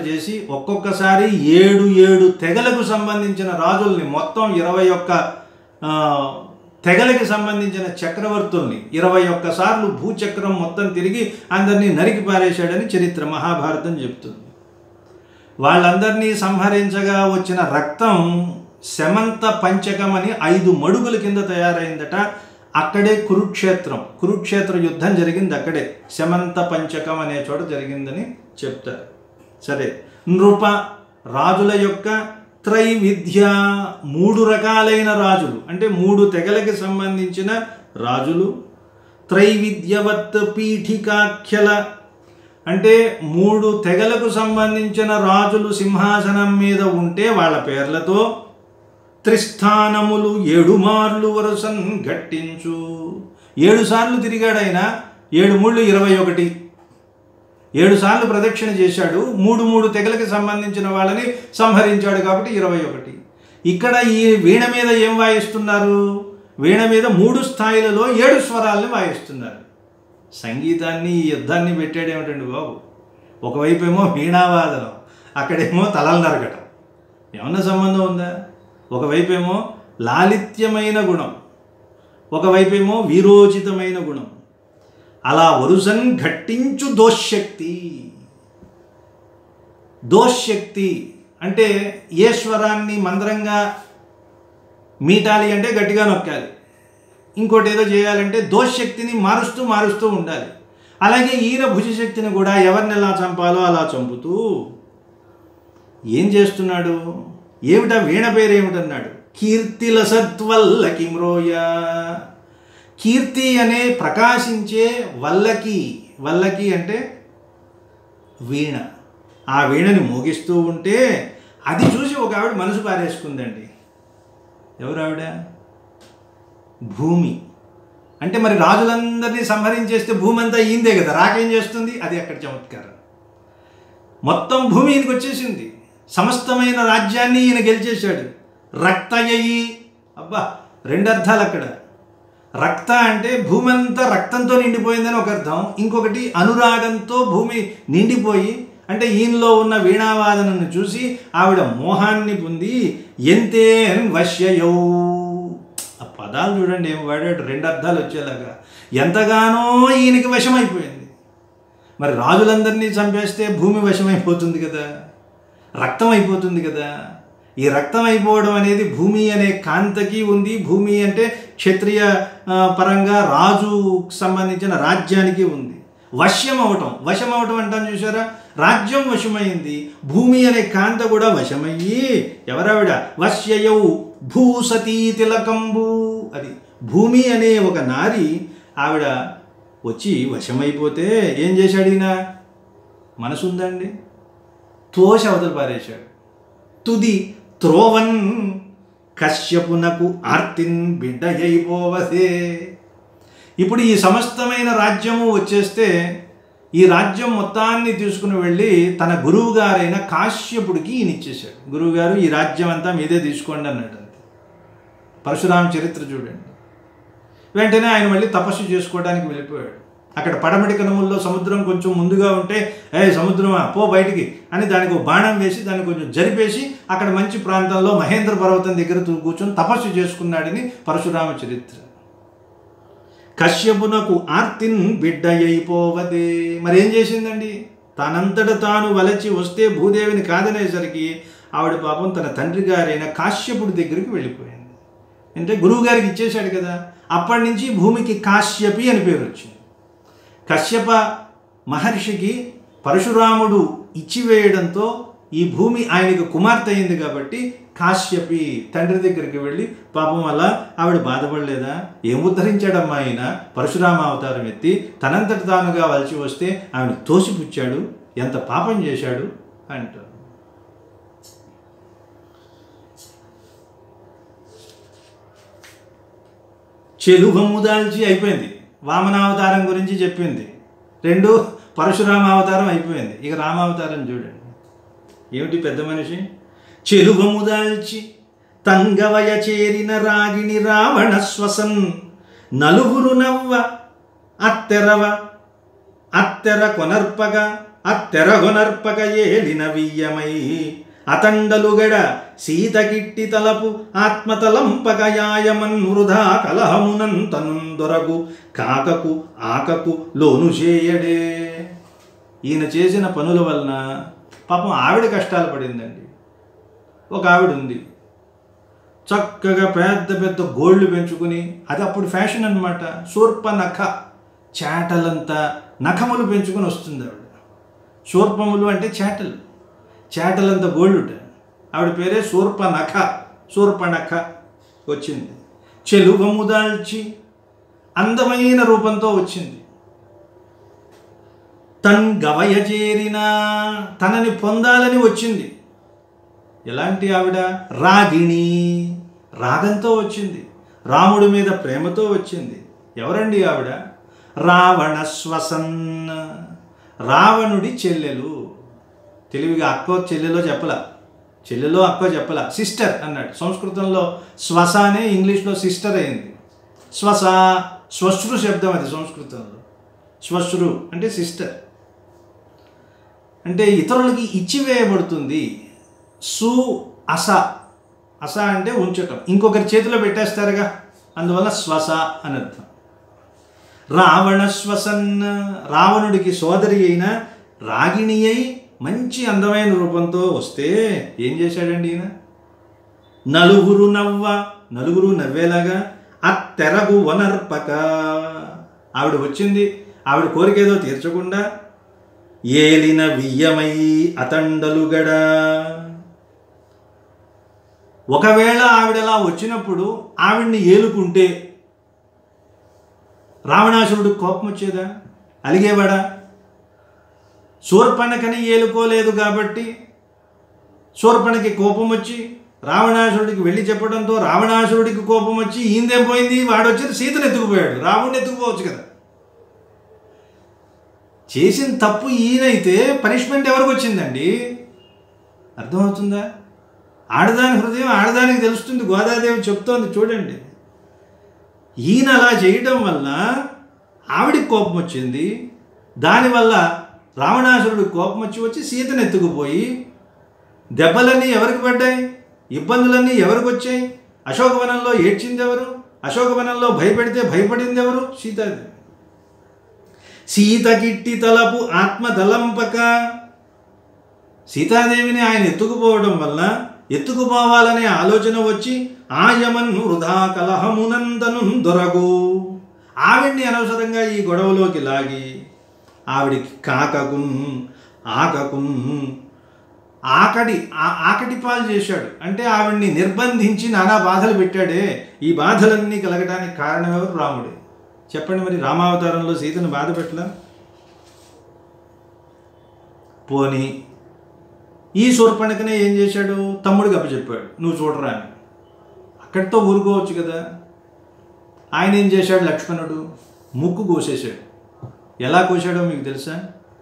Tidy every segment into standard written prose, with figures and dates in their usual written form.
చేసి ఒక్కొక్కసారి 7 తెగలకు సంబంధించిన రాజుల్ని మొత్తం 21 తెగలకి సంబంధించిన చక్రవర్తుల్ని 21 సార్లు భూచక్రం మొత్తం తిరిగి అందరినీ నరికి పారేశాడని చరిత్ర మహాభారతం చెప్తుంది. వాళ్ళందరినీ సంహరించగా వచ్చిన రక్తం శమంత పంచకం అని 5 మడుగుల కింద తయారైందట. అక్కడే కురుక్షేత్ర యుద్ధం జరిగింది. అక్కడే శమంత పంచకం అనే చోట జరిగిందని చెప్తారు. సరే, నృప రాజుల యొక్క త్రైవిధ్య 3 రకాలైన రాజులు అంటే 3 తెగలకి సంబంధించిన రాజులు. త్రైవిధ్యవత్ పీఠికాఖ్యల అంటే 3 తెగలకు సంబంధించిన రాజులు సింహాసనం మీద ఉంటే వాళ్ళ పేర్లతో త్రిస్థానములు 7 మార్లు వరుసన్ గట్టించు. 7 సార్లు తిరిగాడైనా 7 మూళ్ళు 21. 7 సార్లు ప్రదక్షిణ చేశాడు. 3 తెగలకి సంబంధించిన వాళ్ళని సంహరించాడు కాబట్టి 21. ఇక్కడ ఈ వీణ మీద ఏం వాయిస్తున్నారు? వీణ మీద 3 స్థాయిలలో 7 స్వరాలని వాయిస్తున్నారు. సంగీతాన్ని ఈ యుద్ధాన్ని పెట్టాడేమిటండి బాబు? ఒకవైపేమో వీణావాదనం, అక్కడేమో తలలు నరకటం. ఏమన్నా సంబంధం ఉందా? ఒకవైపేమో లాలిత్యమైన గుణం, ఒకవైపేమో వీరోచితమైన గుణం. అలా వరుసన్ ఘట్టించు దోషశక్తి అంటే ఈశ్వరాన్ని మంత్రంగా మీటాలి అంటే గట్టిగా నొక్కాలి, ఇంకోటి ఏదో చేయాలంటే దోషశక్తిని మారుస్తూ ఉండాలి. అలాగే ఈయన భుజశక్తిని కూడా ఎవరిని ఎలా చంపాలో అలా చంపుతూ ఏం చేస్తున్నాడు? ఏమిటా వీణ పేరు ఏమిటన్నాడు? కీర్తిలసత్వల్లకి మ్రోయ. కీర్తి అనే ప్రకాశించే వల్లకి అంటే వీణ. ఆ వీణని మోగిస్తూ ఉంటే అది చూసి ఒక ఆవిడ మనసు పారేసుకుందండి. ఎవరు ఆవిడ? భూమి. అంటే మరి రాజులందరినీ సంహరించేస్తే భూమి అంతా ఈందే కదా, రాకేం చేస్తుంది? అది అక్కడ చమత్కారం. మొత్తం భూమి ఈయనకి వచ్చేసింది. సమస్తమైన రాజ్యాన్ని ఈయన గెలిచేశాడు. రక్తయయి, అబ్బా 2 అర్థాలు అక్కడ. రక్త అంటే భూమి అంతా రక్తంతో నిండిపోయిందని ఒక అర్థం, ఇంకొకటి అనురాగంతో భూమి నిండిపోయి అంటే ఈయనలో ఉన్న వీణావాదనను చూసి ఆవిడ మోహాన్ని పొంది ఎంతే వశ్యయౌ. ఆ పదాలు చూడండి ఏం వాడాడు, 2 అర్థాలు వచ్చేలాగా. ఎంతగానో ఈయనకి వశమైపోయింది. మరి రాజులందరినీ చంపేస్తే భూమి వశమైపోతుంది కదా, రక్తం అయిపోతుంది కదా. ఈ రక్తం అయిపోవడం అనేది భూమి అనే కాంతకి ఉంది. భూమి అంటే క్షత్రియ పరంగా రాజుకు సంబంధించిన రాజ్యానికి ఉంది. వశం అవటం అంటాం చూసారా? రాజ్యం వశమైంది, భూమి అనే కాంత కూడా వశమయ్యి ఎవరావిడ? వశ్యయౌ భూసతీ తిలకంబు. అది భూమి అనే ఒక నారి ఆవిడ వచ్చి వశమైపోతే ఏం చేశాడు ఈయన? మనసుందండి, తోష అవతల పారేశాడు. తుది త్రోవన్ కశ్యపునకు ఆర్తిన్ బిడ్డయైపోవసే. ఇప్పుడు ఈ సమస్తమైన రాజ్యము వచ్చేస్తే ఈ రాజ్యం మొత్తాన్ని తీసుకుని వెళ్ళి తన గురువు గారైన కాశ్యపుడికి ఈయన ఇచ్చేశాడు. గురువుగారు ఈ రాజ్యం అంతా మీదే తీసుకోండి అన్నాడు. అంతే. పరశురామ చరిత్ర చూడండి. వెంటనే ఆయన మళ్ళీ తపస్సు చేసుకోవడానికి వెళ్ళిపోయాడు. అక్కడ పడమటి కనుమల్లో సముద్రం కొంచెం ముందుగా ఉంటే సముద్రమా పో బయటికి అని దానికి ఒక బాణం వేసి దాన్ని కొంచెం జరిపేసి అక్కడ మంచి ప్రాంతంలో మహేంద్ర పర్వతం దగ్గర కూర్చొని తపస్సు చేసుకున్నాడని పరశురామ చరిత్ర. కశ్యపునకు ఆర్తిన్ బిడ్డయైపోవదే. మరి ఏం చేసిందండి? తనంతట తాను వలచి వస్తే భూదేవిని కాదనేసరికి ఆవిడ పాపం తన తండ్రి గారైన కాశ్యపుడి దగ్గరికి వెళ్ళిపోయింది. అంటే గురువు గారికి ఇచ్చేశాడు కదా. అప్పటి నుంచి భూమికి కాశ్యపి అని పేరు వచ్చింది. కశ్యప మహర్షికి పరశురాముడు ఇచ్చివేయడంతో ఈ భూమి ఆయనకు కుమార్తె అయింది కాబట్టి కాశ్యపి తండ్రి దగ్గరికి వెళ్ళి పాపం వల్ల ఆవిడ బాధపడలేదా? ఏం ఉద్ధరించాడమ్మా ఆయన? పరశురామ అవతారం ఎత్తి తనంతట తానుగా వలచి వస్తే ఆవిడ తోసిపుచ్చాడు, ఎంత పాపం చేశాడు అంటారు. చెలువము దాల్చి అయిపోయింది. వామనావతారం గురించి చెప్పింది. 2 పరశురామ అవతారం అయిపోయింది. ఇక రామావతారం చూడండి. ఏమిటి పెద్ద మనిషి? చెలువము దాల్చి తంగవయ చేరిన రాగిణి రావణ శ్వసన్ నలుగురు నవ్వ అత్తెర కొనర్పగా అత్తెరగొనర్పక ఏలిన వియ్యమై అతండలుగడ సీతకిట్టి తలపు ఆత్మతలంపకయాయమన్ వృధా కలహమునంతనుందొరగు కాకకు ఆకకు లోను చేయడే. ఈయన చేసిన పనుల వలన పాపం ఆవిడ కష్టాలు పడిందండి. ఒక ఆవిడ ఉంది, చక్కగా పెద్ద పెద్ద గోళ్ళు పెంచుకుని, అది అప్పుడు ఫ్యాషన్ అనమాట. శూర్పనఖ, చేటలంతా నఖములు పెంచుకొని వస్తుంది ఆవిడ. శూర్పములు అంటే చేటలు, చేటలంత గోళ్ళుట. ఆవిడ పేరే శూర్పనఖ. శూర్పణఖ వచ్చింది. చెలువము దాల్చి అందమైన రూపంతో వచ్చింది. తన్ గవయ చేరిన, తనని పొందాలని వచ్చింది. ఎలాంటి ఆవిడ? రాగిణి, రాగంతో వచ్చింది. రాముడి మీద ప్రేమతో వచ్చింది. ఎవరండి ఆవిడ? రావణ శ్వసన్, రావణుడి చెల్లెలు. తెలివిగా అక్కో చెల్లెలో చెప్పలా, చెల్లెలో అక్కో చెప్పలా, సిస్టర్ అన్నాడు. సంస్కృతంలో శ్వస అనే ఇంగ్లీష్లో సిస్టర్ అయింది. శ్వస శ్వశ్రు శబ్దం, అది సంస్కృతంలో. శ్వశ్రు అంటే సిస్టర్, అంటే ఇతరులకి ఇచ్చివేయబడుతుంది. సు అస, అస అంటే ఉంచటం, ఇంకొకరి చేతిలో పెట్టేస్తారుగా, అందువల్ల శ్వస అని అర్థం. రావణ శ్వసన్, రావణుడికి సోదరి అయిన రాగిణి అయి మంచి అందమైన రూపంతో వస్తే ఏం చేశాడండి ఈయన? నలుగురు నవ్వ, నలుగురు నవ్వేలాగా అత్తెరగు వనర్పక, ఆవిడ వచ్చింది, ఆవిడ కోరికేదో తీర్చకుండా ఏలిన వియ్యమై అతండలుగడ. ఒకవేళ ఆవిడలా వచ్చినప్పుడు ఆవిడ్ని ఏలుకుంటే రావణాసురుడికి కోపం వచ్చేదా? అలిగేవాడా? శూర్పణఖని ఏలుకోలేదు కాబట్టి శూర్పణకి కోపం వచ్చి రావణాసురుడికి వెళ్ళి చెప్పడంతో రావణాసురుడికి కోపం వచ్చి ఈందేం పోయింది, వాడు వచ్చి సీతను ఎత్తుకుపోయాడు. రావణుడిని ఎత్తుకుపోవచ్చు కదా. చేసిన తప్పు ఈయనైతే పనిష్మెంట్ ఎవరికి వచ్చిందండి? అర్థమవుతుందా? ఆడదాని హృదయం ఆడదానికి తెలుస్తుంది. గోదాదేవి చెప్తోంది చూడండి. ఈయన అలా చేయడం వల్ల ఆవిడికి కోపం వచ్చింది. దానివల్ల రావణాసురుడికి కోపం వచ్చి సీతను ఎత్తుకుపోయి దెబ్బలన్నీ ఎవరికి పడ్డాయి? ఇబ్బందులన్నీ ఎవరికి వచ్చాయి? అశోకవనంలో ఏడ్చింది ఎవరు? అశోకవనంలో భయపెడితే భయపడింది ఎవరు? సీతాదేవి. సీతకిట్టి తలపు ఆత్మతలంపక, సీతాదేవిని ఆయన ఎత్తుకుపోవడం వల్ల ఎత్తుకుపోవాలనే ఆలోచన వచ్చి ఆయమన్ను వృధా కలహమునందను దొరగు, ఆవిడ్ని అనవసరంగా ఈ గొడవలోకి లాగి ఆవిడికి కాకకున్ ఆకకున్ ఆకటి పాలు చేశాడు. అంటే ఆవిడ్ని నిర్బంధించి నానా బాధలు పెట్టాడే. ఈ బాధలన్నీ కలగడానికి కారణం ఎవరు? రాముడే. చెప్పండి మరి, రామావతారంలో సీతను బాధ పెట్టలా? పోనీ ఈ శూర్పణఖనే ఏం చేశాడు? తమ్ముడికి అప్పచెప్పాడు, నువ్వు చూడరా అని. అక్కడితో ఊరుకోవచ్చు కదా. ఆయన ఏం చేశాడు? లక్ష్మణుడు ముక్కు కోసేశాడు. ఎలా కోసాడో మీకు తెలుసా?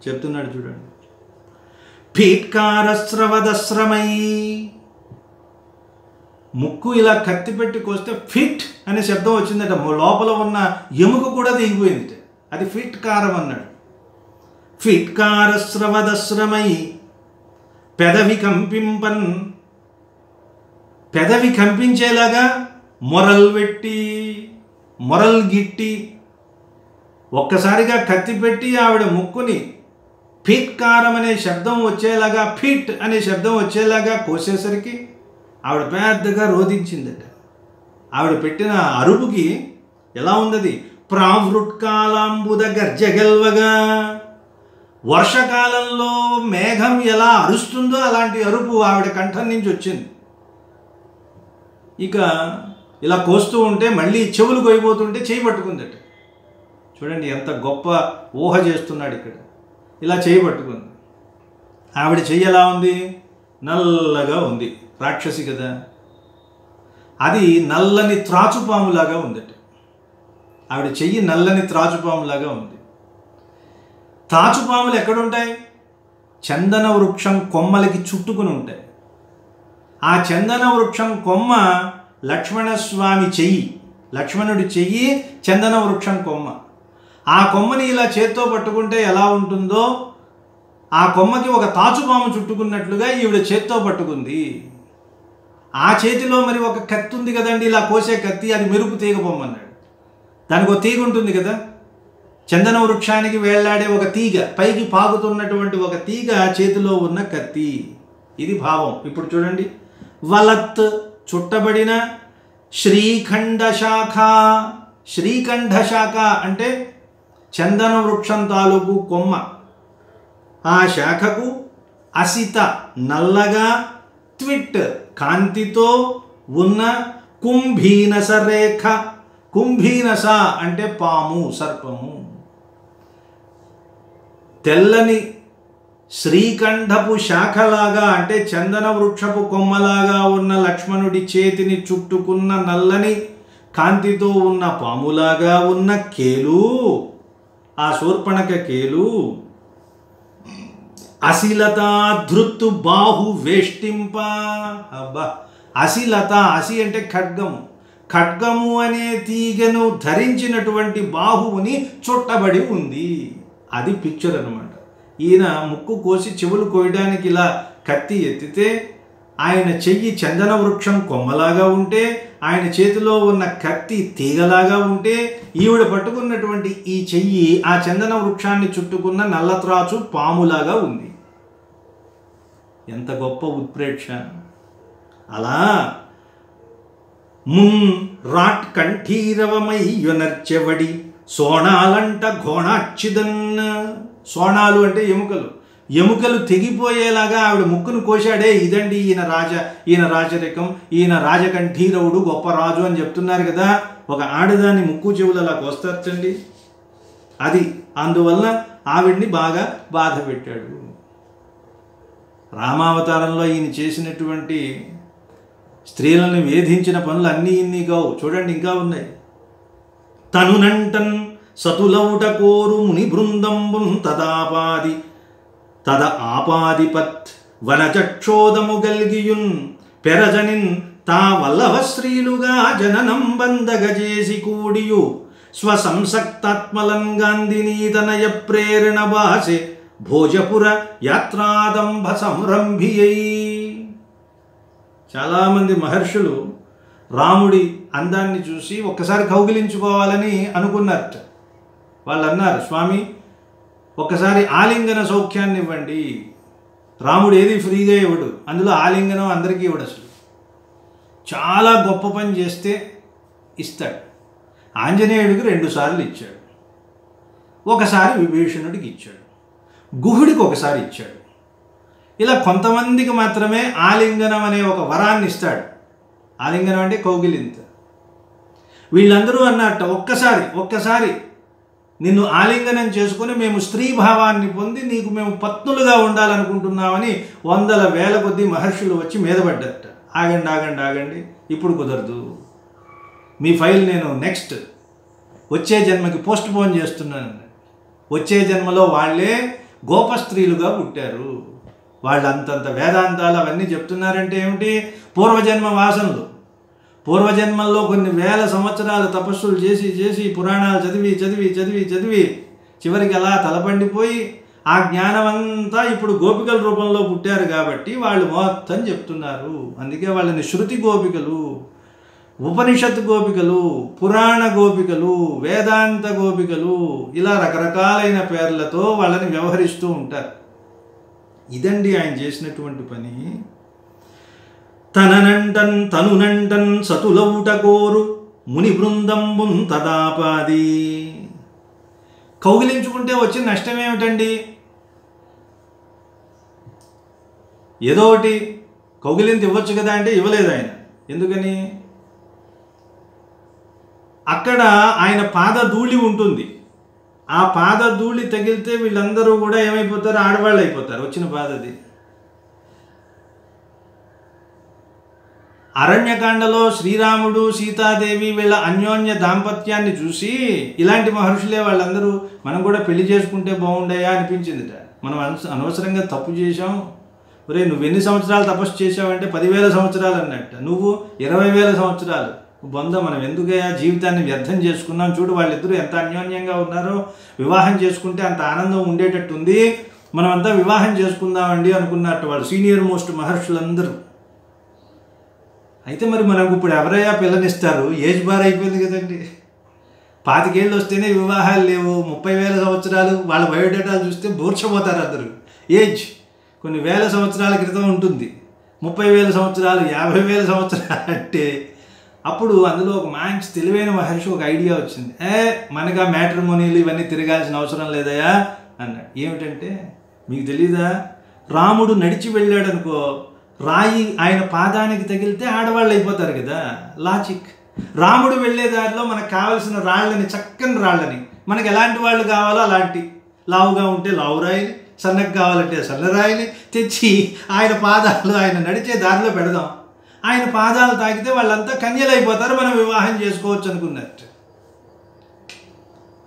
చెప్తున్నాడు చూడండి. ఫీట్కారస్రవదస్రమై, ముక్కు ఇలా కత్తి పెట్టి కోస్తే ఫిట్ అనే శబ్దం వచ్చిందట. లోపల ఉన్న ఎముక కూడా దిగిపోయింది. అది ఫిట్కారం అన్నాడు. ఫిట్కారస్రవదస్రమై పెదవి కంపింపన్, పెదవి కంపించేలాగా మొరల్ పెట్టి మొరల్ గిట్టి ఒక్కసారిగా కత్తి పెట్టి ఆవిడ ముక్కుని ఫిట్కారం అనే శబ్దం వచ్చేలాగా, ఫిట్ అనే శబ్దం వచ్చేలాగా కోసేసరికి ఆవిడ పెద్దగా రోధించిందట. ఆవిడ పెట్టిన అరుపుకి ఎలా ఉన్నది? ప్రావృట్కాలాంబుద గర్జగల్వగా, వర్షకాలంలో మేఘం ఎలా అరుస్తుందో అలాంటి అరుపు ఆవిడ కంఠం నుంచి వచ్చింది. ఇక ఇలా కోస్తూ ఉంటే మళ్ళీ చెవులు కొయ్యిపోతుంటే చేయి పట్టుకుందట. చూడండి ఎంత గొప్ప ఊహ చేస్తున్నాడు ఇక్కడ. ఇలా చేయి పట్టుకుంది. ఆవిడ చెయ్యి ఎలా ఉంది? నల్లగా ఉంది. రాక్షసి కదా. అది నల్లని త్రాచుపాములాగా ఉందట. ఆవిడ చెయ్యి నల్లని త్రాచుపాములాగా ఉంది. త్రాచుపాములు ఎక్కడుంటాయి? చందన వృక్షం కొమ్మలకి చుట్టుకుని ఉంటాయి. ఆ చందన వృక్షం కొమ్మ లక్ష్మణస్వామి చెయ్యి, లక్ష్మణుడి చెయ్యి చందన వృక్షం కొమ్మ. ఆ కొమ్మని ఇలా చేత్తో పట్టుకుంటే ఎలా ఉంటుందో ఆ కొమ్మకి ఒక తాచుపాము చుట్టుకున్నట్లుగా ఈవిడ చేత్తో పట్టుకుంది. ఆ చేతిలో మరి ఒక కత్తి ఉంది కదండి, ఇలా కోసే కత్తి, అది మెరుపు తీగ పొమ్మన్నాడు. దానికి ఒక తీగ ఉంటుంది కదా, చందన వృక్షానికి వేళ్లాడే ఒక తీగ, పైకి పాకుతున్నటువంటి ఒక తీగ చేతిలో ఉన్న కత్తి. ఇది భావం. ఇప్పుడు చూడండి, వలత్ చుట్టబడిన శ్రీఖండ శాఖ. శ్రీఖండ శాఖ అంటే చందన వృక్షం తాలూకు కొమ్మ. ఆ శాఖకు అసిత నల్లగా, ట్విట్ కాంతితో ఉన్న కుంభీనస రేఖ. కుంభీనస అంటే పాము, సర్పము. తెల్లని శ్రీకంఠపు శాఖలాగా అంటే చందన వృక్షపు కొమ్మలాగా ఉన్న లక్ష్మణుడి చేతిని చుట్టుకున్న నల్లని కాంతితో ఉన్న పాములాగా ఉన్న కేలు, ఆ శూర్పణఖ కేలు. అసిలత ధృత్తు బాహు వేష్టింప. అబ్బా, అసిలత, అసి అంటే ఖడ్గము. ఖడ్గము అనే తీగను ధరించినటువంటి బాహువుని చుట్టబడి ఉంది. అది పిక్చర్ అనమాట. ఈయన ముక్కు కోసి చెవులు కోయడానికి ఇలా కత్తి ఎత్తితే, ఆయన చెయ్యి చందన వృక్షం కొమ్మలాగా ఉంటే, ఆయన చేతిలో ఉన్న కత్తి తీగలాగా ఉంటే, ఈవిడ పట్టుకున్నటువంటి ఈ చెయ్యి ఆ చందన వృక్షాన్ని చుట్టుకున్న నల్లత్రాచు పాములాగా ఉంది. ఎంత గొప్ప ఉత్ప్రేక్ష! అలా మున్ రాట్ కంఠీరవమై యునర్చెవడి సోణాలంట ఘోణాచ్చిదన్. సోణాలు అంటే ఎముకలు. ఎముకలు తెగిపోయేలాగా ఆవిడ ముక్కును కోశాడే. ఇదండి ఈయన రాజరికం, ఈయన రాజకంఠీరవుడు, గొప్ప రాజు అని చెప్తున్నారు కదా. ఒక ఆడదాన్ని ముక్కు చెవులు అలా కోస్తారటండి. అది అందువల్ల ఆవిడ్ని బాగా బాధ పెట్టాడు. రామావతారంలో ఈయన చేసినటువంటి స్త్రీలను వేధించిన పనులు అన్నీ ఇన్ని కావు. చూడండి, ఇంకా ఉన్నాయి. తనునంటన్ సతులౌట కోరు ముని బృందంబున్ తద ఆపాదిపత్ వనచక్షోదము గల్గియున్ పెరజనిన్ తా వల్లభ శ్రీలుగా జననం బందగజేసి కూడియు స్వసంసక్తాత్మలన్ గాంధినీతనయ ప్రేరణ బాసే భోజపుర యాత్రాదంభ సంరంభియై. చాలామంది మహర్షులు రాముడి అందాన్ని చూసి ఒక్కసారి కౌగిలించుకోవాలని అనుకున్నారట. వాళ్ళు అన్నారు, స్వామి ఒక్కసారి ఆలింగన సౌఖ్యాన్ని ఇవ్వండి. రాముడు ఏది ఫ్రీగా ఇవ్వడు, అందులో ఆలింగనం అందరికీ ఇవ్వడు. అసలు చాలా గొప్ప పని చేస్తే ఇస్తాడు. ఆంజనేయుడికి 2 సార్లు ఇచ్చాడు. ఒకసారి విభీషణుడికి ఇచ్చాడు, గుహుడికి ఒకసారి ఇచ్చాడు. ఇలా కొంతమందికి మాత్రమే ఆలింగనం అనే ఒక వరాన్ని ఇస్తాడు. ఆలింగనం అంటే కౌగిలింత. వీళ్ళందరూ అన్నట్ట, ఒక్కసారి నిన్ను ఆలింగనం చేసుకుని మేము స్త్రీ భావాన్ని పొంది నీకు మేము పత్నులుగా ఉండాలనుకుంటున్నామని 100,000 కొద్దీ మహర్షులు వచ్చి మీదపడ్డట. ఆగండి, ఇప్పుడు కుదరదు. మీ ఫైల్ నేను నెక్స్ట్ వచ్చే జన్మకి పోస్ట్ పోన్ చేస్తున్నాను. వచ్చే జన్మలో వాళ్ళే గోపస్త్రీలుగా పుట్టారు. వాళ్ళు అంతంత వేదాంతాలు అవన్నీ చెప్తున్నారంటే ఏమిటి? పూర్వజన్మ వాసనలు. పూర్వజన్మల్లో కొన్ని వేల సంవత్సరాలు తపస్సులు చేసి పురాణాలు చదివి చివరికి అలా తలపండిపోయి ఆ జ్ఞానం అంతా ఇప్పుడు గోపికల రూపంలో పుట్టారు కాబట్టి వాళ్ళు మొత్తం చెప్తున్నారు. అందుకే వాళ్ళని శృతి గోపికలు, ఉపనిషత్ గోపికలు, పురాణ గోపికలు, వేదాంత గోపికలు, ఇలా రకరకాలైన పేర్లతో వాళ్ళని వ్యవహరిస్తూ ఉంటారు. ఇదండి ఆయన చేసినటువంటి పని. తనునంటన్ సతులౌట కోరు ముని బృందంబున్ తదాపాది. కౌగిలించుకుంటే వచ్చిన నష్టం ఏమిటండి? ఏదో ఒకటి కౌగిలింత ఇవ్వచ్చు కదా అంటే ఇవ్వలేదు ఆయన. ఎందుకని? అక్కడ ఆయన పాదధూళి ఉంటుంది. ఆ పాదధూళి తగిలితే వీళ్ళందరూ కూడా ఏమైపోతారు? ఆడవాళ్ళు అయిపోతారు. వచ్చిన బాధది. అరణ్యకాండలో శ్రీరాముడు సీతాదేవి వీళ్ళ అన్యోన్య దాంపత్యాన్ని చూసి ఇలాంటి మహర్షులే వాళ్ళందరూ మనం కూడా పెళ్లి చేసుకుంటే బాగుండయా అనిపించిందిట. మనం అనవసరంగా తప్పు చేశాం. ఒరే, నువ్వు ఎన్ని సంవత్సరాలు తపస్సు చేసావంటే 10,000 సంవత్సరాలు అన్నట్ట. నువ్వు 20,000 సంవత్సరాలు. బొంద, మనం ఎందుకయ్యా జీవితాన్ని వ్యర్థం చేసుకున్నాం? చూడు వాళ్ళిద్దరూ ఎంత అన్యోన్యంగా ఉన్నారో. వివాహం చేసుకుంటే అంత ఆనందం ఉండేటట్టుంది. మనమంతా వివాహం చేసుకుందామండి అనుకున్నట్టు వాళ్ళు సీనియర్ మోస్ట్ మహర్షులందరూ. అయితే మరి మనకు ఇప్పుడు ఎవరయ్యా పిల్లనిస్తారు? ఏజ్ బార్ అయిపోయింది కదండి. 25 ఏళ్ళు వస్తేనే వివాహాలు లేవు. 30,000 సంవత్సరాలు వాళ్ళ బయోడేటాలు చూస్తే బూర్చపోతారు అందరూ. ఏజ్ కొన్ని వేల సంవత్సరాల క్రితం ఉంటుంది. 30,000 సంవత్సరాలు, 50,000 సంవత్సరాలు అంటే అప్పుడు అందులో ఒక మంచి తెలివైన మహర్షి ఒక ఐడియా వచ్చింది. మనకు ఆ మ్యాట్రిమోనీలు ఇవన్నీ తిరగాల్సిన అవసరం లేదయా అన్నాడు. ఏమిటంటే, మీకు తెలీదా, రాముడు నడిచి వెళ్ళాడు అనుకో, రాయి ఆయన పాదానికి తగిలితే ఆడవాళ్ళు అయిపోతారు కదా. లాజిక్. రాముడు వెళ్ళే దారిలో మనకు కావలసిన రాళ్ళని, చక్కని రాళ్ళని, మనకు ఎలాంటి వాళ్ళు కావాలో అలాంటి, లావుగా ఉంటే లావు రాయిని, సన్నగా కావాలంటే సన్న రాయిని తెచ్చి ఆయన పాదాలు ఆయన నడిచే దారిలో పెడదాం. ఆయన పాదాలు తాకితే వాళ్ళంతా కన్యలు అయిపోతారు, మనం వివాహం చేసుకోవచ్చు అనుకున్నట్టు.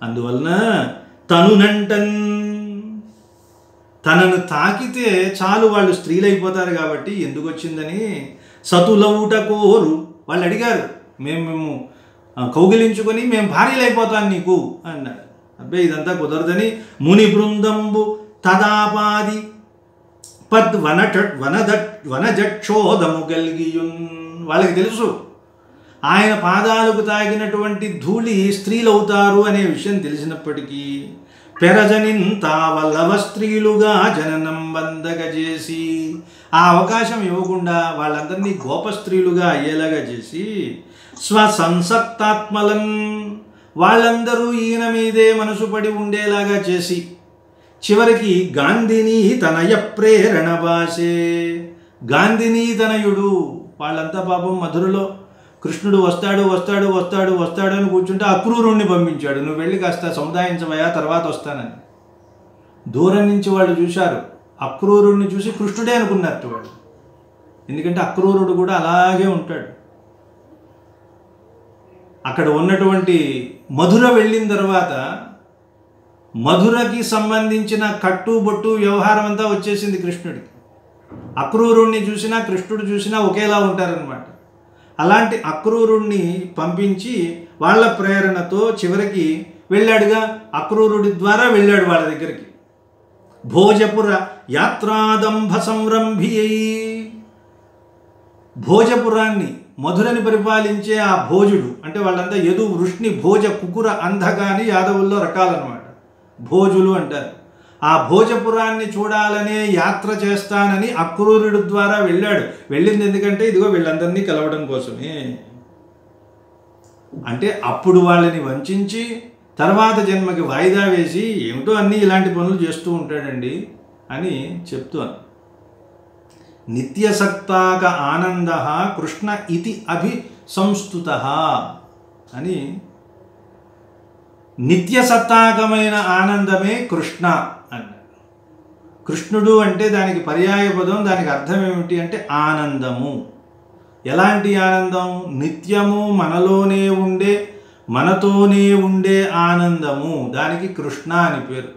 అందువలన తనునంటన్, తనను తాకితే చాలు వాళ్ళు స్త్రీలు అయిపోతారు కాబట్టి ఎందుకు వచ్చిందని సతులవుట కోరు. వాళ్ళు అడిగారు, మేము కౌగిలించుకొని మేము భార్యలు అయిపోతాను నీకు అన్నారు. అబ్బాయి ఇదంతా కుదరదని ముని బృందంబు తదాపాది పద్ వనజక్షోదము గల్గియున్. వాళ్ళకి తెలుసు ఆయన పాదాలకు తాగినటువంటి ధూళి స్త్రీలు అవుతారు అనే విషయం తెలిసినప్పటికీ పెరజనింత వల్లవ స్త్రీలుగా జననం బందగ చేసి, ఆ అవకాశం ఇవ్వకుండా వాళ్ళందరినీ గోప స్త్రీలుగా అయ్యేలాగా చేసి, స్వసంసక్తాత్మలన్ వాళ్ళందరూ ఈయన మీదే మనసు పడి ఉండేలాగా చేసి, చివరికి గాంధిని తనయ ప్రేరణ భాషే, గాంధిని తనయుడు. వాళ్ళంతా పాపం మధురలో కృష్ణుడు వస్తాడు వస్తాడు వస్తాడు వస్తాడు అని కూర్చుంటే అక్రూరుణ్ణి పంపించాడు, నువ్వు వెళ్ళి కాస్త సముదాయించవయా తర్వాత వస్తానని. దూరం నుంచి వాళ్ళు చూశారు, అక్రూరుణ్ణి చూసి కృష్ణుడే అనుకున్నట్టు వాళ్ళు. ఎందుకంటే అక్రూరుడు కూడా అలాగే ఉంటాడు. అక్కడ ఉన్నటువంటి మధుర వెళ్ళిన తర్వాత మధురకి సంబంధించిన కట్టుబొట్టు వ్యవహారం అంతా వచ్చేసింది కృష్ణుడికి. అక్రూరుణ్ణి చూసినా కృష్ణుడు చూసినా ఒకేలా ఉంటారనమాట. అలాంటి అక్రూరుణ్ణి పంపించి వాళ్ళ ప్రేరణతో చివరికి వెళ్ళాడుగా, అక్రూరుడి ద్వారా వెళ్ళాడు వాళ్ళ దగ్గరికి. భోజపుర యాత్రాదంభ సంరంభి, భోజపురాన్ని మధురని పరిపాలించే ఆ భోజుడు అంటే వాళ్ళంతా యదు వృష్ణి భోజ కుకుర అంధకాని యాదవుల్లో రకాలన్నమాట. భోజులు అంటారు. ఆ భోజపురాన్ని చూడాలనే యాత్ర చేస్తానని అక్రూరుడి ద్వారా వెళ్ళాడు. వెళ్ళింది ఎందుకంటే ఇదిగో వీళ్ళందరినీ కలవడం కోసమే. అంటే అప్పుడు వాళ్ళని వంచించి తర్వాత జన్మకి వాయిదా వేసి ఏమిటో అన్నీ ఇలాంటి పనులు చేస్తూ ఉంటాడండి అని చెప్తాను. నిత్యసక్తాక ఆనంద కృష్ణ ఇతి అభిసంస్తుత అని, నిత్యసత్తాకమైన ఆనందమే కృష్ణ అన్నారు. కృష్ణుడు అంటే దానికి పర్యాయ పదం, దానికి అర్థం ఏమిటి అంటే ఆనందము. ఎలాంటి ఆనందం? నిత్యము మనలోనే ఉండే, మనతోనే ఉండే ఆనందము. దానికి కృష్ణ అని పేరు.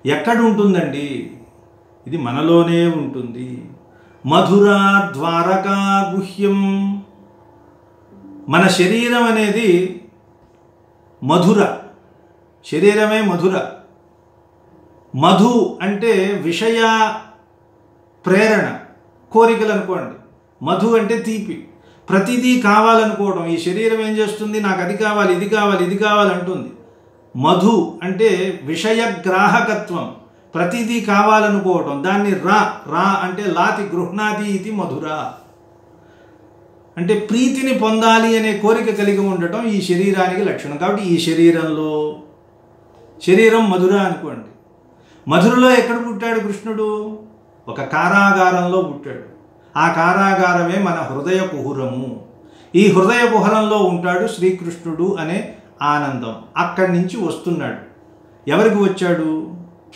ఎక్కడ ఉంటుందండి? ఇది మనలోనే ఉంటుంది. మధురా ద్వారకా గుహ్యం. మన శరీరం అనేది మధుర, శరీరమే మధుర. మధు అంటే విషయ ప్రేరణ, కోరికలు అనుకోండి. మధు అంటే తీపి, ప్రతిదీ కావాలనుకోవడం. ఈ శరీరం ఏం చేస్తుంది? నాకు అది కావాలి, ఇది కావాలి, ఇది కావాలంటుంది. మధు అంటే విషయగ్రాహకత్వం, ప్రతిదీ కావాలనుకోవడం. దాన్ని రా అంటే లాతి గృహ్ణాతి ఇది మధుర అంటే ప్రీతిని పొందాలి అనే కోరిక కలిగి ఉండటం ఈ శరీరానికి లక్షణం. కాబట్టి ఈ శరీరం మధుర అనుకోండి. మధురలో ఎక్కడ పుట్టాడు కృష్ణుడు? ఒక కారాగారంలో పుట్టాడు. ఆ కారాగారమే మన హృదయ కుహరము. ఈ హృదయ కుహరంలో ఉంటాడు శ్రీకృష్ణుడు అనే ఆనందం. అక్కడి నుంచి వస్తున్నాడు. ఎవరికి వచ్చాడు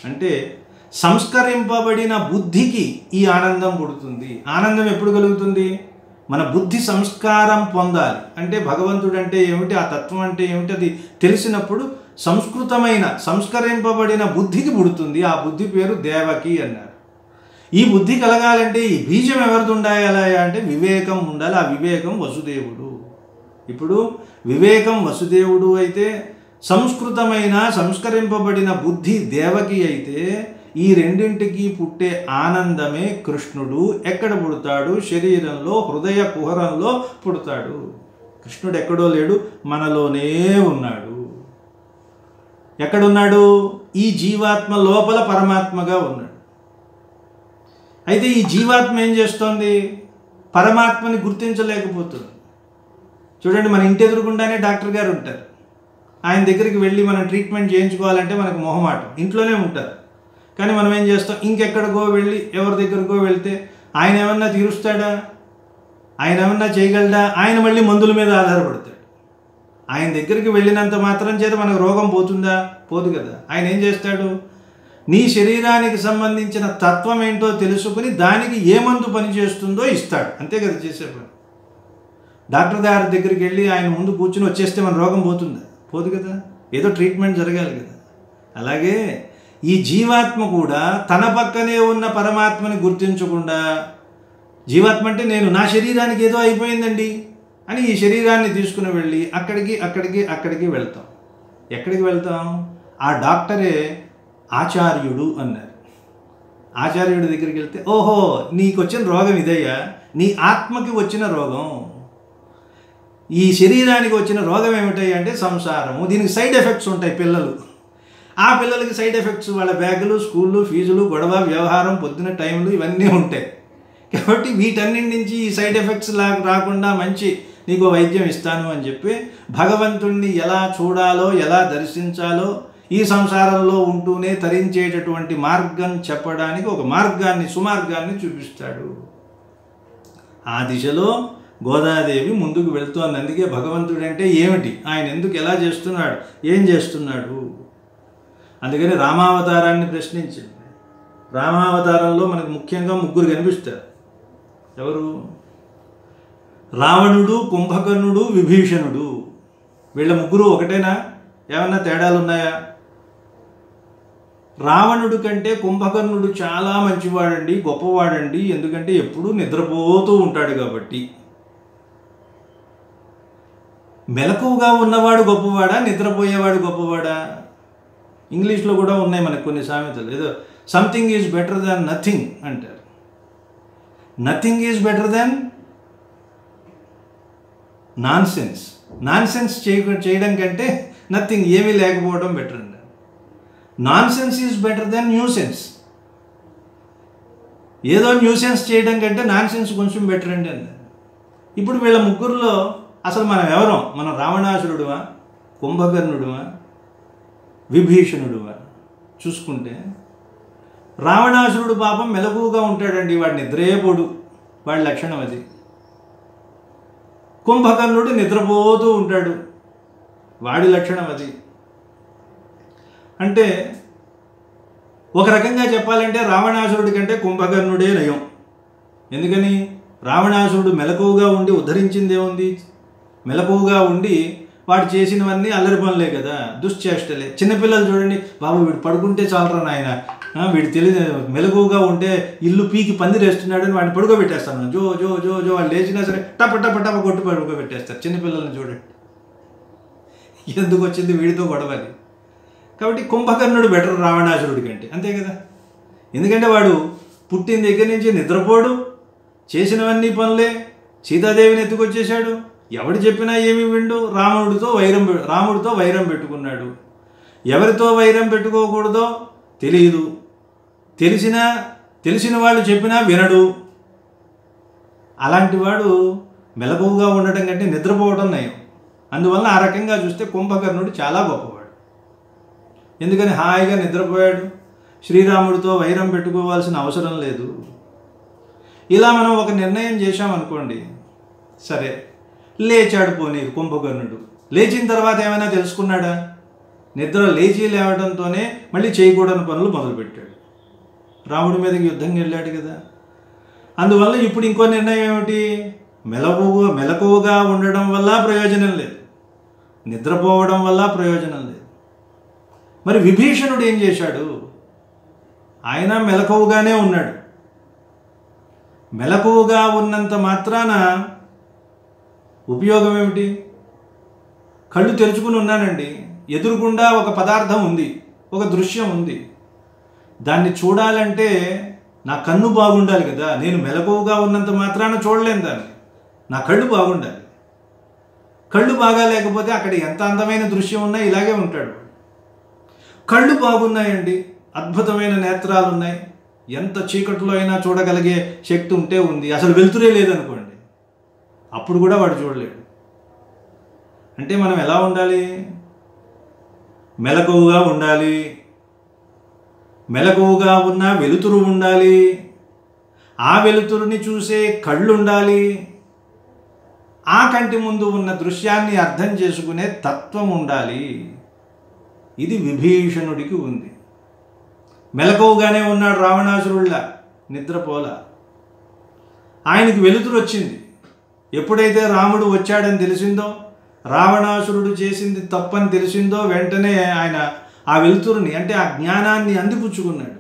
అంటే సంస్కరింపబడిన బుద్ధికి ఈ ఆనందం పుడుతుంది. ఆనందం ఎప్పుడు కలుగుతుంది? మన బుద్ధి సంస్కారం పొందాలి అంటే భగవంతుడు అంటే ఏమిటి, ఆ తత్వం అంటే ఏమిటి అది తెలిసినప్పుడు సంస్కృతమైన సంస్కరింపబడిన బుద్ధికి పుడుతుంది. ఆ బుద్ధి పేరు దేవకి అన్నారు. ఈ బుద్ధి కలగాలంటే ఈ బీజం ఎవరిది ఉండాలి అంటే వివేకం ఉండాలి. ఆ వివేకం వసుదేవుడు. ఇప్పుడు వివేకం వసుదేవుడు అయితే సంస్కృతమైన సంస్కరింపబడిన బుద్ధి దేవకి అయితే ఈ రెండింటికి పుట్టే ఆనందమే కృష్ణుడు. ఎక్కడ పుడతాడు? శరీరంలో, హృదయ కుహరంలో పుడతాడు. కృష్ణుడు ఎక్కడో లేడు, మనలోనే ఉన్నాడు. ఎక్కడున్నాడు? ఈ జీవాత్మ లోపల పరమాత్మగా ఉన్నాడు. అయితే ఈ జీవాత్మ ఏం చేస్తోంది? పరమాత్మని గుర్తించలేకపోతుంది. చూడండి, మన ఇంటి ఎదురుగుండానే డాక్టర్ గారు ఉంటారు. ఆయన దగ్గరికి వెళ్ళి మనం ట్రీట్మెంట్ చేయించుకోవాలంటే మనకు మొహమాటం, ఇంట్లోనే ఉంటారు. కానీ మనం ఏం చేస్తాం? ఇంకెక్కడికో వెళ్ళి ఎవరి దగ్గరకో వెళ్తే ఆయన ఏమన్నా తీరుస్తాడా? ఆయన ఏమన్నా చేయగలడా? ఆయన మళ్ళీ మందుల మీద ఆధారపడతాడు. ఆయన దగ్గరికి వెళ్ళినంత మాత్రం చేత మనకు రోగం పోతుందా? పోదు కదా. ఆయన ఏం చేస్తాడు? నీ శరీరానికి సంబంధించిన తత్వం ఏంటో తెలుసుకుని దానికి ఏ మందు పనిచేస్తుందో ఇస్తాడు. అంతే కదా చేసే పని. డాక్టర్ గారి దగ్గరికి వెళ్ళి ఆయన ముందు కూర్చుని వచ్చేస్తే మన రోగం పోతుందా? పోదు కదా. ఏదో ట్రీట్మెంట్ జరగాలి కదా. అలాగే ఈ జీవాత్మ కూడా తన పక్కనే ఉన్న పరమాత్మని గుర్తించకుండా, జీవాత్మ అంటే నేను, నా శరీరానికి ఏదో అయిపోయిందండి అని ఈ శరీరాన్ని తీసుకుని వెళ్ళి అక్కడికి వెళ్తాం. ఎక్కడికి వెళ్తాం? ఆ డాక్టరే ఆచార్యుడు అన్నారు. ఆచార్యుడి దగ్గరికి వెళ్తే, ఓహో నీకు వచ్చిన రోగం ఇదయ్యా, నీ ఆత్మకి వచ్చిన రోగం. ఈ శరీరానికి వచ్చిన రోగం ఏమిటాయి అంటే సంసారము. దీనికి సైడ్ ఎఫెక్ట్స్ ఉంటాయి. పిల్లలు, ఆ పిల్లలకి సైడ్ ఎఫెక్ట్స్ వాళ్ళ బ్యాగులు, స్కూళ్ళు, ఫీజులు, గొడవ, వ్యవహారం, పొద్దున టైంలు ఇవన్నీ ఉంటాయి. కాబట్టి వీటన్నింటి నుంచి ఈ సైడ్ ఎఫెక్ట్స్ రాకుండా మంచి నీకు వైద్యం ఇస్తాను అని చెప్పి భగవంతుణ్ణి ఎలా చూడాలో, ఎలా దర్శించాలో, ఈ సంసారంలో ఉంటూనే తరించేటటువంటి మార్గం చెప్పడానికి ఒక మార్గాన్ని, సుమార్గాన్ని చూపిస్తాడు. ఆ దిశలో గోదాదేవి ముందుకు వెళ్తోంది. అందుకే భగవంతుడంటే ఏమిటి, ఆయన ఎందుకు ఎలా చేస్తున్నాడు, ఏం చేస్తున్నాడు. అందుకని రామావతారాన్ని ప్రశ్నించింది. రామావతారంలో మనకు ముఖ్యంగా ముగ్గురు కనిపిస్తారు. ఎవరు? రావణుడు, కుంభకర్ణుడు, విభీషణుడు. వీళ్ళ ముగ్గురు ఒకటేనా? ఏమన్నా తేడాలు ఉన్నాయా? రావణుడు కంటే కుంభకర్ణుడు చాలా మంచివాడండి, గొప్పవాడండి. ఎందుకంటే ఎప్పుడూ నిద్రపోతూ ఉంటాడు కాబట్టి. మెలకువగా ఉన్నవాడు గొప్పవాడా, నిద్రపోయేవాడు గొప్పవాడా? ఇంగ్లీష్లో కూడా ఉన్నాయి మనకు కొన్ని సామెతలు. ఏదో something is better than nothing అంటారు. Nothing is better than nonsense. Nonsense చేయడం కంటే నథింగ్, ఏమీ లేకపోవడం బెటర్ అండి. Nonsense is better than nuisance. ఏదో న్యూ సెన్స్ చేయడం కంటే నాన్ సెన్స్ కొంచెం బెటర్ అండి అండి. ఇప్పుడు వీళ్ళ ముగ్గురులో అసలు మనం ఎవరం? మనం రావణాసురుడువా, కుంభకర్ణుడువా, విభీషణుడువా? చూసుకుంటే రావణాసురుడు పాపం మెలకువగా ఉంటాడండి, వాడి నిద్రేపోడు, వాడి లక్షణం అది. కుంభకర్ణుడు నిద్రపోతూ ఉంటాడు, వాడి లక్షణం అది. అంటే ఒక రకంగా చెప్పాలంటే రావణాసురుడి కంటే కుంభకర్ణుడే నయం. ఎందుకని? రావణాసురుడు మెలకువగా ఉండి ఉద్ధరించిందేముంది? మెలకువగా ఉండి వాడు చేసినవన్నీ అల్లరి పనులే కదా, దుశ్చేష్టలే. చిన్నపిల్లలు చూడండి, బాబు వీడు పడుకుంటే చాలరా నాయన, వీడు మెలకువగా ఉంటే ఇల్లు పీకి పందిరేస్తున్నాడని వాడిని పడుకోబెట్టేస్తాను. జో జో జో జో వాళ్ళు లేచినా సరే టప టప టప కొట్టు పడుకోబెట్టేస్తారు. చిన్నపిల్లల్ని చూడండి, ఎందుకు వచ్చింది వీడితో గొడవది. కాబట్టి కుంభకర్ణుడు బెటర్ రావణాసురుడి కంటే, అంతే కదా. ఎందుకంటే వాడు పుట్టిన దగ్గర నుంచి నిద్రపోడు, చేసినవన్నీ పనులే. సీతాదేవిని ఎత్తుకొచ్చేశాడు, ఎవడు చెప్పినా ఏమి విండు. రాముడితో వైరం పెట్టుకున్నాడు. ఎవరితో వైరం పెట్టుకోకూడదో తెలియదు, తెలిసిన వాళ్ళు చెప్పినా వినడు. అలాంటి వాడు మెలకువగా ఉండటం కంటే నిద్రపోవడం నయం. అందువల్ల ఆ రకంగా చూస్తే కుంభకర్ణుడు చాలా గొప్పవాడు. ఎందుకని? హాయిగా నిద్రపోయాడు, శ్రీరాముడితో వైరం పెట్టుకోవాల్సిన అవసరం లేదు. ఇలా మనం ఒక నిర్ణయం చేశామనుకోండి, సరే లేచాడు పోనీ కుంభకర్ణుడు. లేచిన తర్వాత ఏమైనా తెలుసుకున్నాడా? నిద్ర లేచి లేవడంతోనే మళ్ళీ చేయకూడని పనులు మొదలుపెట్టాడు. రాముడి మీదకి యుద్ధంకి వెళ్ళాడు కదా. అందువల్ల ఇప్పుడు ఇంకో నిర్ణయం ఏమిటి? మెలకువగా ఉండడం వల్ల ప్రయోజనం లేదు, నిద్రపోవడం వల్ల ప్రయోజనం లేదు. మరి విభీషణుడు ఏం చేశాడు? ఆయన మెలకువగానే ఉన్నాడు. మెలకువగా ఉన్నంత మాత్రాన ఉపయోగం ఏమిటి? కళ్ళు తెరుచుకుని ఉన్నానండి, ఎదురుగుండా ఒక పదార్థం ఉంది, ఒక దృశ్యం ఉంది. దాన్ని చూడాలంటే నా కన్ను బాగుండాలి కదా. నేను మెలకువగా ఉన్నంత మాత్రాన చూడలేను దాన్ని. నా కళ్ళు బాగుండాలి. కళ్ళు బాగా లేకపోతే అక్కడ ఎంత అందమైన దృశ్యం ఉన్నా ఇలాగే ఉంటాడు. కళ్ళు బాగున్నాయండి, అద్భుతమైన నేత్రాలు ఉన్నాయి, ఎంత చీకట్లో అయినా చూడగలిగే శక్తి ఉంటే ఉంది, అసలు వెలుతురే లేదనుకోండి, అప్పుడు కూడా వాడు చూడలేడు. అంటే మనం ఎలా ఉండాలి? మెలకువగా ఉండాలి. మెలకువగా ఉన్న వెలుతురు ఉండాలి. ఆ వెలుతురుని చూసే కళ్ళు ఉండాలి. ఆ కంటి ముందు ఉన్న దృశ్యాన్ని అర్థం చేసుకునే తత్వం ఉండాలి. ఇది విభీషణుడికి ఉంది. మెలకువగానే ఉన్నాడు రావణాసురుడిలా, నిద్రపోలా. ఆయనకి వెలుతురు వచ్చింది. ఎప్పుడైతే రాముడు వచ్చాడని తెలిసిందో, రావణాసురుడు చేసింది తప్పని తెలిసిందో, వెంటనే ఆయన ఆ వెలుతురుని అంటే ఆ జ్ఞానాన్ని అందిపుచ్చుకున్నాడు.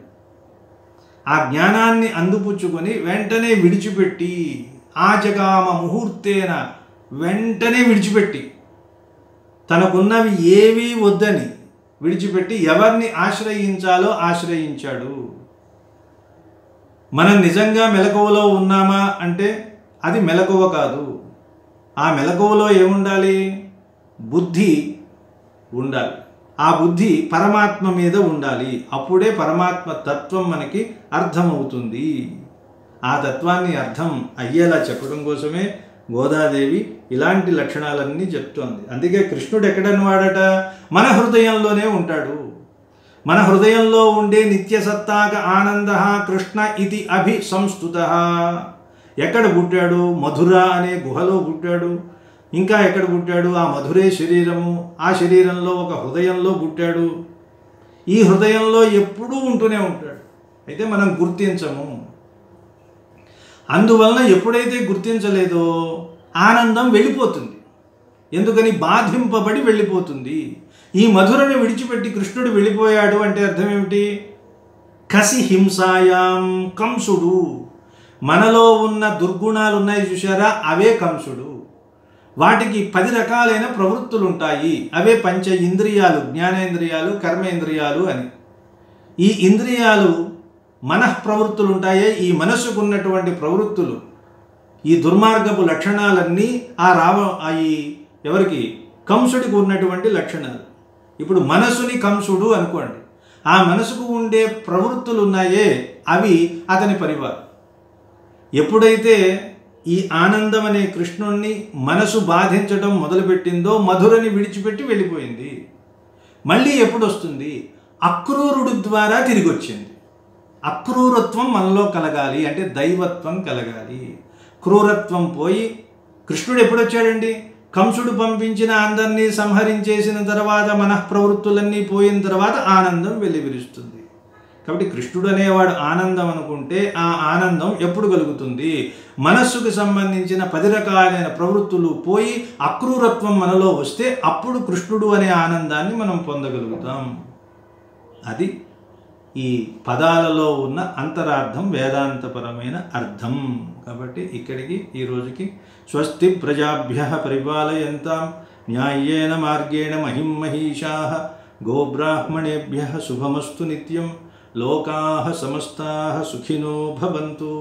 ఆ జ్ఞానాన్ని అందిపుచ్చుకొని వెంటనే విడిచిపెట్టి, ఆజగామ ముహూర్తేన వెంటనే విడిచిపెట్టి, తనకున్నవి ఏవీ వద్దని విడిచిపెట్టి ఎవరిని ఆశ్రయించాలో ఆశ్రయించాడు. మనం నిజంగా మెలకువలో ఉన్నామా అంటే అది మెలకువ కాదు. ఆ మెలకువలో ఏముండాలి? బుద్ధి ఉండాలి. ఆ బుద్ధి పరమాత్మ మీద ఉండాలి. అప్పుడే పరమాత్మ తత్వం మనకి అర్థమవుతుంది. ఆ తత్వాన్ని అర్థం అయ్యేలా చెప్పడం కోసమే గోదాదేవి ఇలాంటి లక్షణాలన్నీ చెప్తోంది. అందుకే కృష్ణుడు ఎక్కడన్నవాడట? మన హృదయంలోనే ఉంటాడు. మన హృదయంలో ఉండే నిత్యసత్తాక ఆనంద కృష్ణ ఇది అభిసంస్తుత. ఎక్కడ పుట్టాడు? మధుర అనే గుహలో పుట్టాడు. ఇంకా ఎక్కడ పుట్టాడు? ఆ మధురే శరీరము. ఆ శరీరంలో ఒక హృదయంలో పుట్టాడు. ఈ హృదయంలో ఎప్పుడూ ఉంటూనే ఉంటాడు. అయితే మనం గుర్తించము. అందువలన ఎప్పుడైతే గుర్తించలేదో ఆనందం వెళ్ళిపోతుంది. ఎందుకని? బాధింపబడి వెళ్ళిపోతుంది. ఈ మధురను విడిచిపెట్టి కృష్ణుడు వెళ్ళిపోయాడు అంటే అర్థం ఏమిటి? కసి హింసాయాం కంసుడు. మనలో ఉన్న దుర్గుణాలు ఉన్నాయి చూశారా, అవే కంసుడు. వాటికి 10 రకాలైన ప్రవృత్తులు ఉంటాయి. అవే పంచ ఇంద్రియాలు, జ్ఞానేంద్రియాలు, కర్మేంద్రియాలు అని. ఈ ఇంద్రియాలు మనఃప్రవృత్తులు ఉంటాయే, ఈ మనస్సుకు ఉన్నటువంటి ప్రవృత్తులు, ఈ దుర్మార్గపు లక్షణాలన్నీ ఎవరికి? కంసుడికి ఉన్నటువంటి లక్షణాలు. ఇప్పుడు మనసుని కంసుడు అనుకోండి. ఆ మనసుకు ఉండే ప్రవృత్తులు ఉన్నాయే అవి అతని పరివారం. ఎప్పుడైతే ఈ ఆనందం అనే కృష్ణుణ్ణి మనసు బాధించడం మొదలుపెట్టిందో మధురని విడిచిపెట్టి వెళ్ళిపోయింది. మళ్ళీ ఎప్పుడు వస్తుంది? అక్రూరుడు ద్వారా తిరిగి వచ్చింది. అక్రూరత్వం మనలో కలగాలి అంటే దైవత్వం కలగాలి. క్రూరత్వం పోయి కృష్ణుడు ఎప్పుడు వచ్చాడండి? కంసుడు పంపించిన అందరినీ సంహరించేసిన తర్వాత మనఃప్రవృత్తులన్నీ పోయిన తర్వాత ఆనందం వెల్లివిరుస్తుంది. కాబట్టి కృష్ణుడు అనేవాడు ఆనందం అనుకుంటే ఆ ఆనందం ఎప్పుడు కలుగుతుంది? మనస్సుకు సంబంధించిన 10 రకాలైన ప్రవృత్తులు పోయి అక్రూరత్వం మనలో వస్తే అప్పుడు కృష్ణుడు అనే ఆనందాన్ని మనం పొందగలుగుతాం. అది ఈ పదాలలో ఉన్న అంతరార్థం, వేదాంతపరమైన అర్థం. కాబట్టి ఇక్కడికి ఈ రోజుకి స్వస్తి ప్రజాభ్యః పరిపాలయంతాం న్యాయేన మార్గేణ మహిం మహీషాః గోబ్రాహ్మణేభ్యః శుభమస్తు నిత్యం లోకాః సమస్తాః సుఖినో భవంతు.